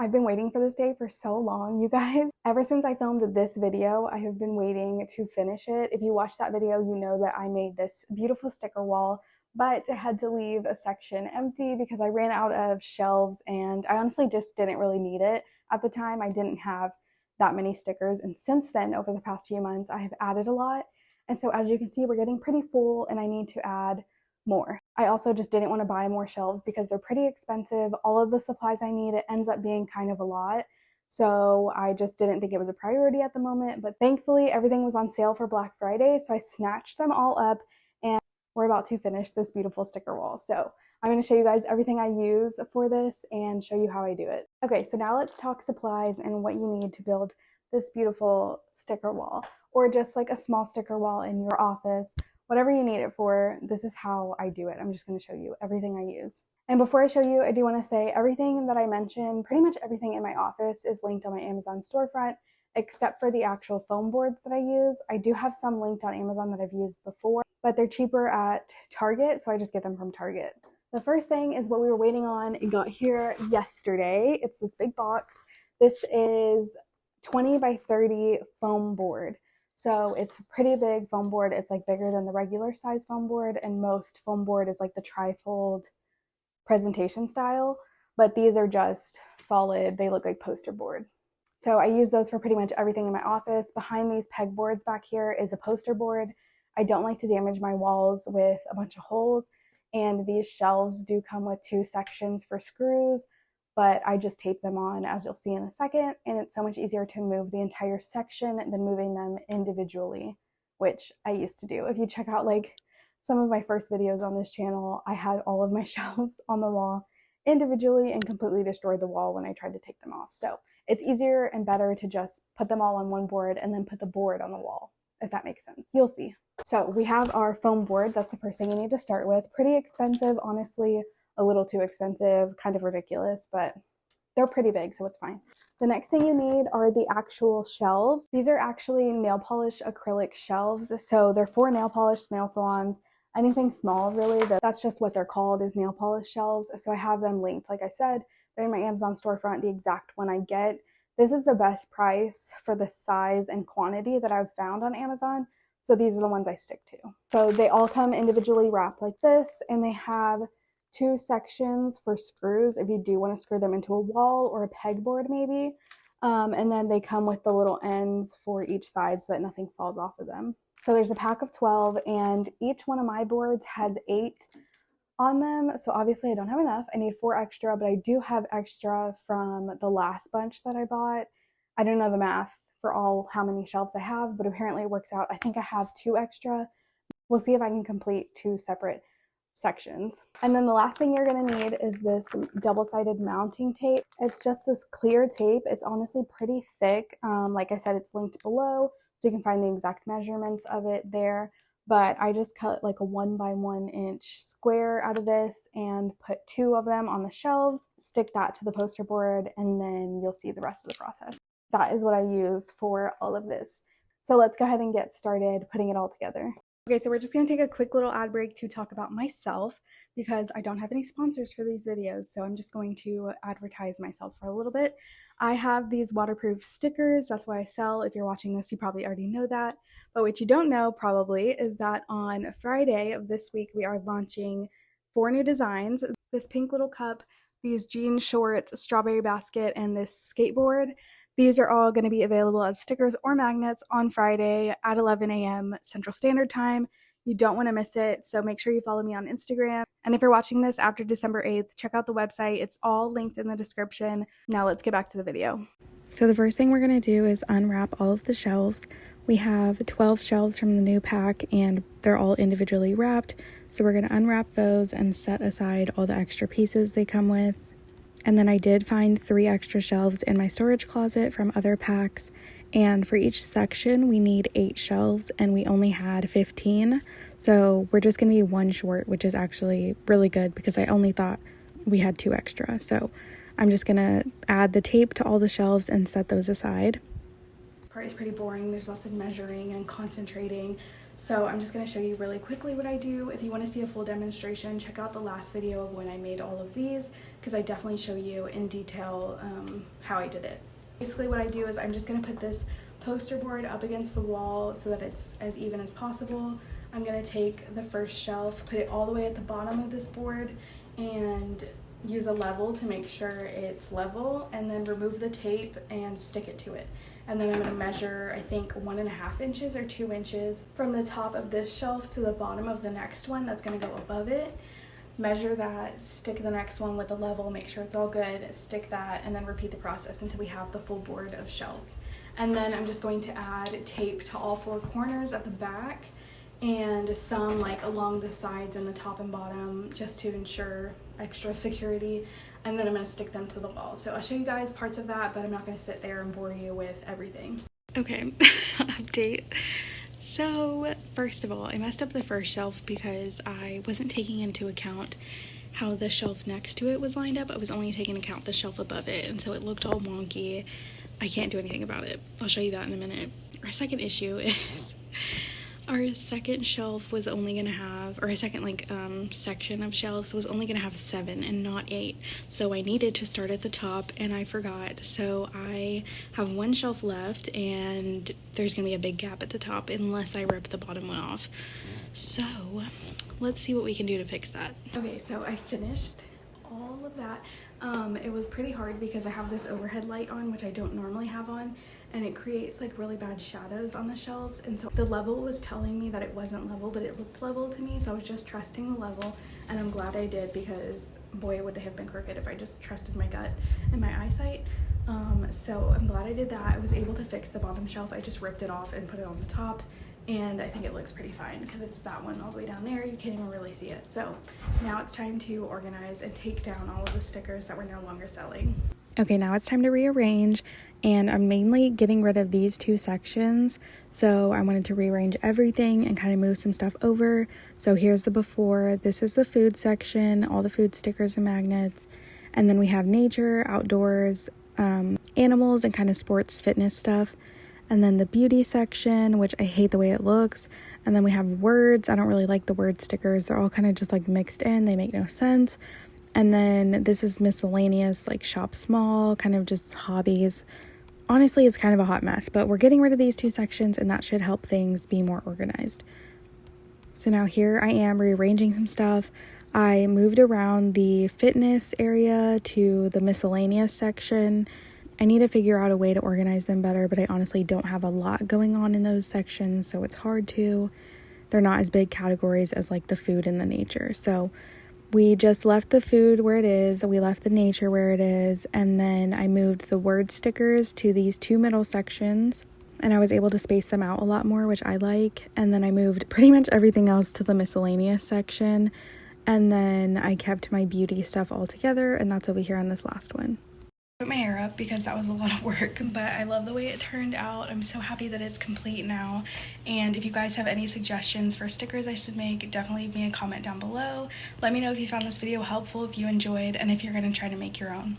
I've been waiting for this day for so long, you guys. Ever since I filmed this video, I have been waiting to finish it. If you watched that video, you know that I made this beautiful sticker wall, but I had to leave a section empty because I ran out of shelves and I honestly just didn't really need it. At the time, I didn't have that many stickers, and since then, over the past few months, I have added a lot. And so as you can see, we're getting pretty full and I need to add more. I also just didn't want to buy more shelves because they're pretty expensive. All of the supplies I need, it ends up being kind of a lot. So I just didn't think it was a priority at the moment, but thankfully everything was on sale for Black Friday. So I snatched them all up and we're about to finish this beautiful sticker wall. So I'm going to show you guys everything I use for this and show you how I do it. Okay, so now let's talk supplies and what you need to build this beautiful sticker wall, or just like a small sticker wall in your office. Whatever you need it for, this is how I do it. I'm just going to show you everything I use. And before I show you, I do want to say everything that I mentioned, pretty much everything in my office is linked on my Amazon storefront, except for the actual foam boards that I use. I do have some linked on Amazon that I've used before, but they're cheaper at Target, so I just get them from Target. The first thing is what we were waiting on. It got here yesterday. It's this big box. This is 20 by 30 foam board. So it's a pretty big foam board. It's like bigger than the regular size foam board, and most foam board is like the trifold presentation style, but these are just solid. They look like poster board. So I use those for pretty much everything in my office. Behind these pegboards back here is a poster board. I don't like to damage my walls with a bunch of holes, and these shelves do come with 2 sections for screws, but I just tape them on, as you'll see in a second, and it's so much easier to move the entire section than moving them individually, which I used to do. If you check out like some of my first videos on this channel, I had all of my shelves on the wall individually and completely destroyed the wall when I tried to take them off. So it's easier and better to just put them all on one board and then put the board on the wall, if that makes sense. You'll see. So we have our foam board. That's the first thing you need to start with. Pretty expensive, honestly. A little too expensive, kind of ridiculous, but they're pretty big, so it's fine. The next thing you need are the actual shelves. These are actually nail polish acrylic shelves, so they're for nail polish nail salons, anything small really. That's just what they're called, is nail polish shelves. So I have them linked. Like I said, they're in my Amazon storefront, the exact one I get. This is the best price for the size and quantity that I've found on Amazon, so these are the ones I stick to. So they all come individually wrapped like this, and they have 2 sections for screws if you do want to screw them into a wall or a pegboard maybe. And then they come with the little ends for each side so that nothing falls off of them. So there's a pack of 12, and each one of my boards has 8 on them. So obviously I don't have enough. I need 4 extra, but I do have extra from the last bunch that I bought. I don't know the math for how many shelves I have, but apparently it works out. I think I have 2 extra. We'll see if I can complete 2 separate sections. And then the last thing you're going to need is this double-sided mounting tape. It's just this clear tape. It's honestly pretty thick. Like I said, it's linked below, so you can find the exact measurements of it there. But I just cut like a 1 by 1 inch square out of this and put 2 of them on the shelves, stick that to the poster board, and then you'll see the rest of the process. That is what I use for all of this. So let's go ahead and get started putting it all together. Okay, so we're just going to take a quick little ad break to talk about myself because I don't have any sponsors for these videos, so I'm just going to advertise myself for a little bit. I have these waterproof stickers. That's why I sell. If you're watching this, you probably already know that. But what you don't know probably is that on Friday of this week, we are launching 4 new designs. This pink little cup, these jean shorts, strawberry basket, and this skateboard. These are all going to be available as stickers or magnets on Friday at 11 a.m. Central Standard Time. You don't want to miss it, so make sure you follow me on Instagram. And if you're watching this after December 8th, check out the website. It's all linked in the description. Now let's get back to the video. So the first thing we're going to do is unwrap all of the shelves. We have 12 shelves from the new pack, and they're all individually wrapped. So we're going to unwrap those and set aside all the extra pieces they come with. And then I did find 3 extra shelves in my storage closet from other packs, and for each section we need 8 shelves and we only had 15, so we're just gonna be 1 short, which is actually really good because I only thought we had 2 extra. So I'm just gonna add the tape to all the shelves and set those aside. This part is pretty boring. There's lots of measuring and concentrating, So I'm just going to show you really quickly what I do. If you want to see a full demonstration, check out the last video of when I made all of these, because I definitely show you in detail how I did it. Basically what I do is I'm just going to put this poster board up against the wall so that it's as even as possible. I'm going to take the first shelf, put it all the way at the bottom of this board, and use a level to make sure it's level, and then remove the tape and stick it to it. And then I'm going to measure, I think, 1.5 inches or 2 inches from the top of this shelf to the bottom of the next one that's going to go above it. Measure that, stick the next one with the level, make sure it's all good, stick that, and then repeat the process until we have the full board of shelves. And then I'm just going to add tape to all 4 corners of the back and some like along the sides and the top and bottom, just to ensure extra security. And then I'm going to stick them to the wall. So I'll show you guys parts of that, but I'm not going to sit there and bore you with everything. Okay, update. So first of all, I messed up the first shelf because I wasn't taking into account how the shelf next to it was lined up. I was only taking into account the shelf above it, and so it looked all wonky. I can't do anything about it. I'll show you that in a minute. Our second issue is our second shelf was only gonna have, or a second section of shelves was only gonna have 7 and not 8. So I needed to start at the top and I forgot. So I have 1 shelf left and there's gonna be a big gap at the top unless I rip the bottom one off. So let's see what we can do to fix that. Okay, so I finished all of that. It was pretty hard because I have this overhead light on, which I don't normally have on, and it creates like really bad shadows on the shelves, and so the level was telling me that it wasn't level, but it looked level to me, so I was just trusting the level, and I'm glad I did, because boy, would they have been crooked if I just trusted my gut and my eyesight. So I'm glad I did that. I was able to fix the bottom shelf. I just ripped it off and put it on the top, and I think it looks pretty fine because it's that one all the way down there. You can't even really see it. So now it's time to organize and take down all of the stickers that we're no longer selling. Okay, now it's time to rearrange, and I'm mainly getting rid of these 2 sections. So I wanted to rearrange everything and kind of move some stuff over. So here's the before. This is the food section, all the food stickers and magnets. And then we have nature, outdoors, animals, and kind of sports fitness stuff. And then the beauty section, which I hate the way it looks. And then we have words. I don't really like the word stickers. They're all kind of just like mixed in. They make no sense. And then this is miscellaneous, like shop small, kind of just hobbies. Honestly, it's kind of a hot mess, but we're getting rid of these 2 sections and that should help things be more organized. So now here I am rearranging some stuff. I moved around the fitness area to the miscellaneous section. I need to figure out a way to organize them better, but I honestly don't have a lot going on in those sections, so it's hard to. They're not as big categories as like the food and the nature. So we just left the food where it is, we left the nature where it is, and then I moved the word stickers to these 2 middle sections, and I was able to space them out a lot more, which I like. And then I moved pretty much everything else to the miscellaneous section, and then I kept my beauty stuff all together, and that's over here on this last one. Put my hair up because that was a lot of work, but I love the way it turned out. I'm so happy that it's complete now. And if you guys have any suggestions for stickers I should make, definitely leave me a comment down below. Let me know if you found this video helpful, if you enjoyed, and if you're going to try to make your own.